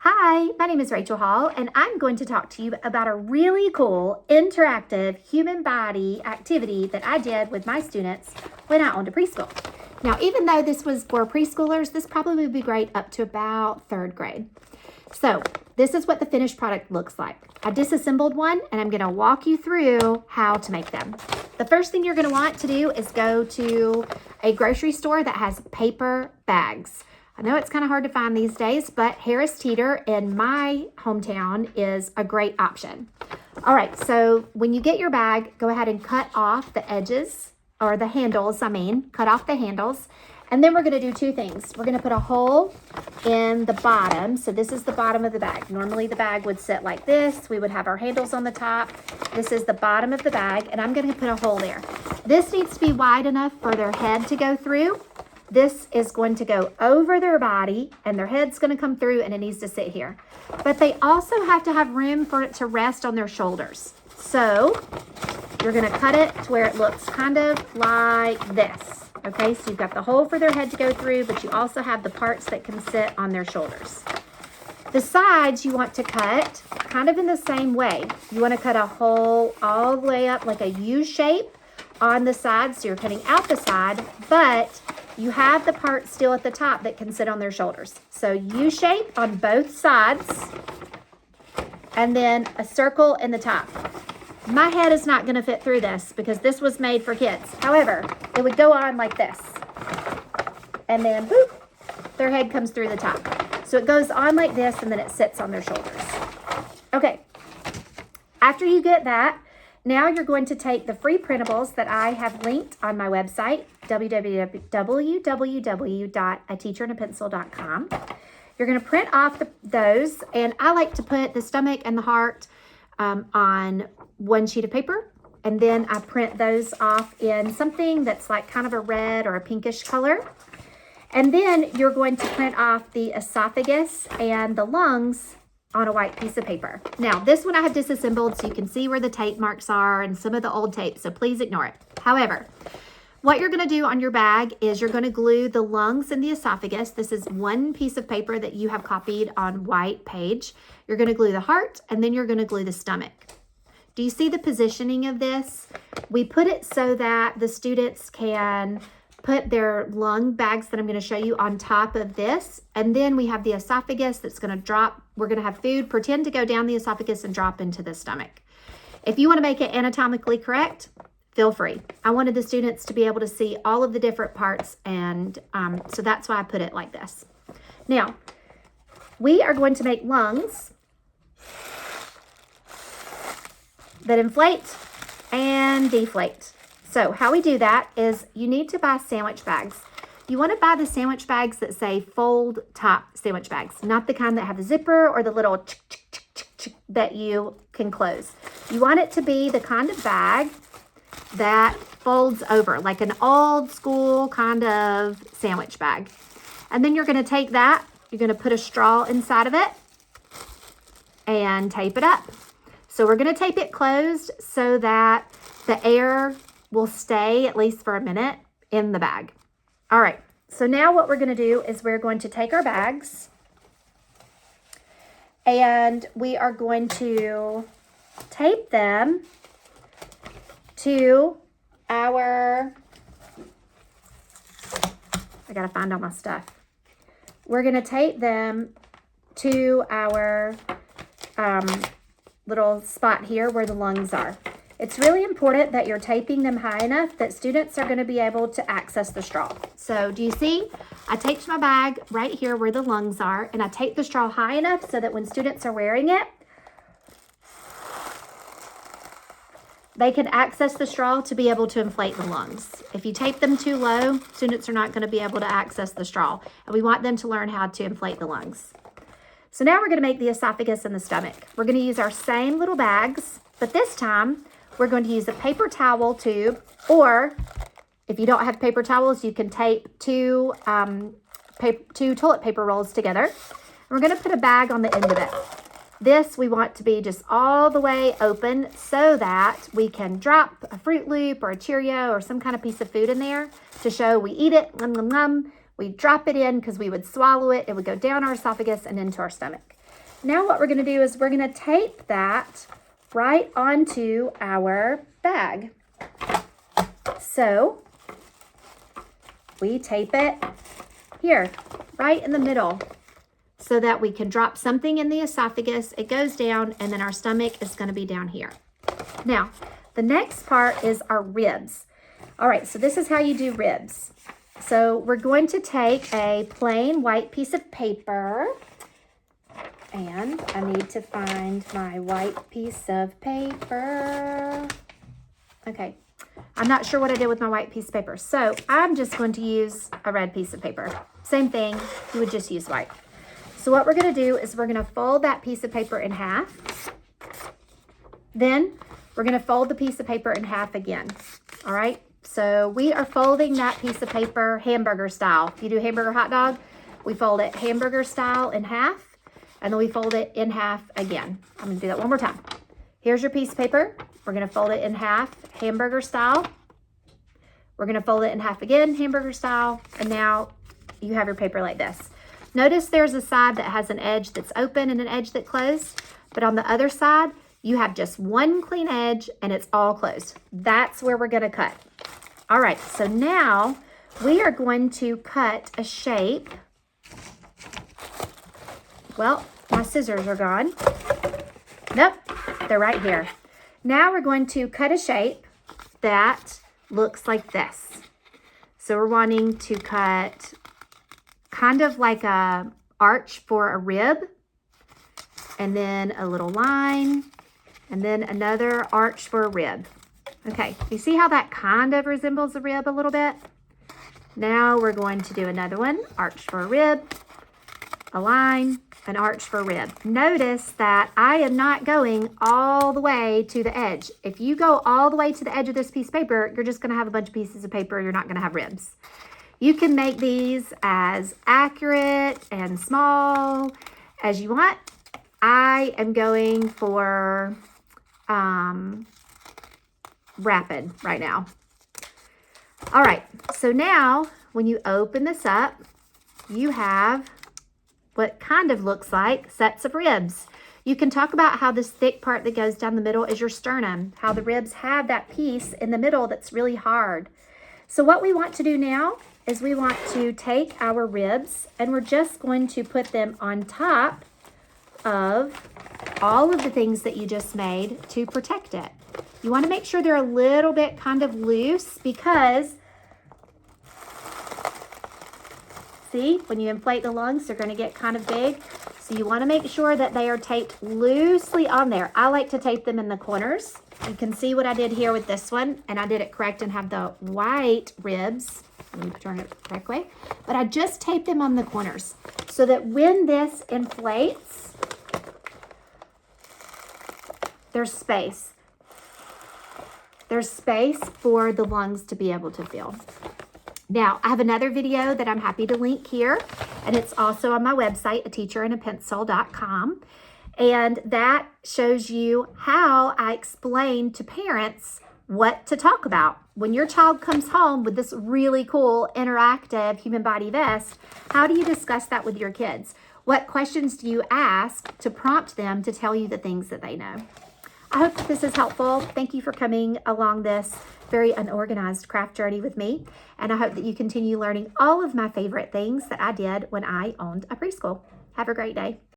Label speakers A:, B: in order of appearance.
A: Hi, my name is Rachel Hall, and I'm going to talk to you about a really cool interactive human body activity that I did with my students when I owned a preschool. Now, even though this was for preschoolers, this probably would be great up to about third grade. So this is what the finished product looks like. I disassembled one, and I'm going to walk you through how to make them. The first thing you're going to want to do is go to a grocery store that has paper bags. I know it's kind of hard to find these days, but Harris Teeter in my hometown is a great option. All right, so when you get your bag, go ahead and cut off the edges, or the handles, cut off the handles. And then we're going to do two things. We're going to put a hole in the bottom. So this is the bottom of the bag. Normally the bag would sit like this. We would have our handles on the top. This is the bottom of the bag, and I'm going to put a hole there. This needs to be wide enough for their head to go through. This is going to go over their body, and their head's going to come through, and it needs to sit here. But they also have to have room for it to rest on their shoulders. So you're going to cut it to where it looks kind of like this. Okay, so you've got the hole for their head to go through, but you also have the parts that can sit on their shoulders. The sides you want to cut kind of in the same way. You want to cut a hole all the way up like a U shape on the side, so you're cutting out the side, but you have the part still at the top that can sit on their shoulders. So U shape on both sides, and then a circle in the top. My head is not going to fit through this because this was made for kids. However, it would go on like this. And then, whoop, their head comes through the top. So it goes on like this, and then it sits on their shoulders. Okay. After you get that, now you're going to take the free printables that I have linked on my website, www.ateacherandpencil.com. You're going to print off those, and I like to put the stomach and the heart on one sheet of paper, and then I print those off in something that's like kind of a red or a pinkish color. And then you're going to print off the esophagus and the lungs on a white piece of paper. Now, this one I have disassembled so you can see where the tape marks are and some of the old tape, so please ignore it. However, what you're going to do on your bag is you're going to glue the lungs and the esophagus. This is one piece of paper that you have copied on white page. You're going to glue the heart, and then you're going to glue the stomach. Do you see the positioning of this? We put it so that the students can put their lung bags that I'm going to show you on top of this. And then we have the esophagus that's going to drop. We're going to have food pretend to go down the esophagus and drop into the stomach. If you want to make it anatomically correct, feel free. I wanted the students to be able to see all of the different parts, and so that's why I put it like this. Now, we are going to make lungs that inflate and deflate. So how we do that is you need to buy sandwich bags. You want to buy the sandwich bags that say fold top sandwich bags, not the kind that have a zipper or the little that you can close. You want it to be the kind of bag that folds over, like an old school kind of sandwich bag. And then you're going to take that, you're going to put a straw inside of it and tape it up. So we're going to tape it closed so that the air will stay at least for a minute in the bag. All right, so now what we're going to do is we're going to take our bags, and we are going to tape them to our, I gotta find all my stuff. We're gonna tape them to our little spot here where the lungs are. It's really important that you're taping them high enough that students are gonna be able to access the straw. So do you see? I taped my bag right here where the lungs are, and I taped the straw high enough so that when students are wearing it, they can access the straw to be able to inflate the lungs. If you tape them too low, students are not going to be able to access the straw. And we want them to learn how to inflate the lungs. So now we're going to make the esophagus and the stomach. We're going to use our same little bags, but this time we're going to use a paper towel tube, or if you don't have paper towels, you can tape two toilet paper rolls together. And we're going to put a bag on the end of it. This we want to be just all the way open so that we can drop a Fruit Loop or a Cheerio or some kind of piece of food in there to show we eat it, nom, nom, nom. We'd drop it in because we would swallow it. It would go down our esophagus and into our stomach. Now what we're going to do is we're going to tape that right onto our bag. So we tape it here, right in the middle, so that we can drop something in the esophagus. It goes down, and then our stomach is going to be down here. Now, the next part is our ribs. All right, so this is how you do ribs. So we're going to take a plain white piece of paper, and I need to find my white piece of paper. Okay, I'm not sure what I did with my white piece of paper, so I'm just going to use a red piece of paper. Same thing, you would just use white. So what we're going to do is we're going to fold that piece of paper in half. Then we're going to fold the piece of paper in half again. All right, so we are folding that piece of paper hamburger style. If you do hamburger hot dog, we fold it hamburger style in half. And then we fold it in half again. I'm going to do that one more time. Here's your piece of paper. We're going to fold it in half, hamburger style. We're going to fold it in half again, hamburger style. And now you have your paper like this. Notice there's a side that has an edge that's open and an edge that's closed. But on the other side, you have just one clean edge and it's all closed. That's where we're going to cut. All right, so now we are going to cut a shape. Well, my scissors are gone. Nope, they're right here. Now we're going to cut a shape that looks like this. So we're wanting to cut kind of like a arch for a rib, and then a little line, and then another arch for a rib. Okay, you see how that kind of resembles a rib a little bit? Now we're going to do another one, arch for a rib, a line, an arch for a rib. Notice that I am not going all the way to the edge. If you go all the way to the edge of this piece of paper, you're just going to have a bunch of pieces of paper. You're not going to have ribs. You can make these as accurate and small as you want. I am going for rapid right now. All right, so now when you open this up, you have what kind of looks like sets of ribs. You can talk about how this thick part that goes down the middle is your sternum, how the ribs have that piece in the middle that's really hard. So what we want to do now is we want to take our ribs and we're just going to put them on top of all of the things that you just made to protect it. You want to make sure they're a little bit kind of loose because see, when you inflate the lungs, they're going to get kind of big. So you want to make sure that they are taped loosely on there. I like to tape them in the corners. You can see what I did here with this one, and I did it correct and have the white ribs. Let me turn it the correct way. But I just taped them on the corners so that when this inflates, there's space. There's space for the lungs to be able to fill. Now, I have another video that I'm happy to link here, and it's also on my website, ateacherandapencil.com, and that shows you how I explain to parents what to talk about. When your child comes home with this really cool interactive human body vest, how do you discuss that with your kids? What questions do you ask to prompt them to tell you the things that they know? I hope that this is helpful. Thank you for coming along this very unorganized craft journey with me. And I hope that you continue learning all of my favorite things that I did when I owned a preschool. Have a great day.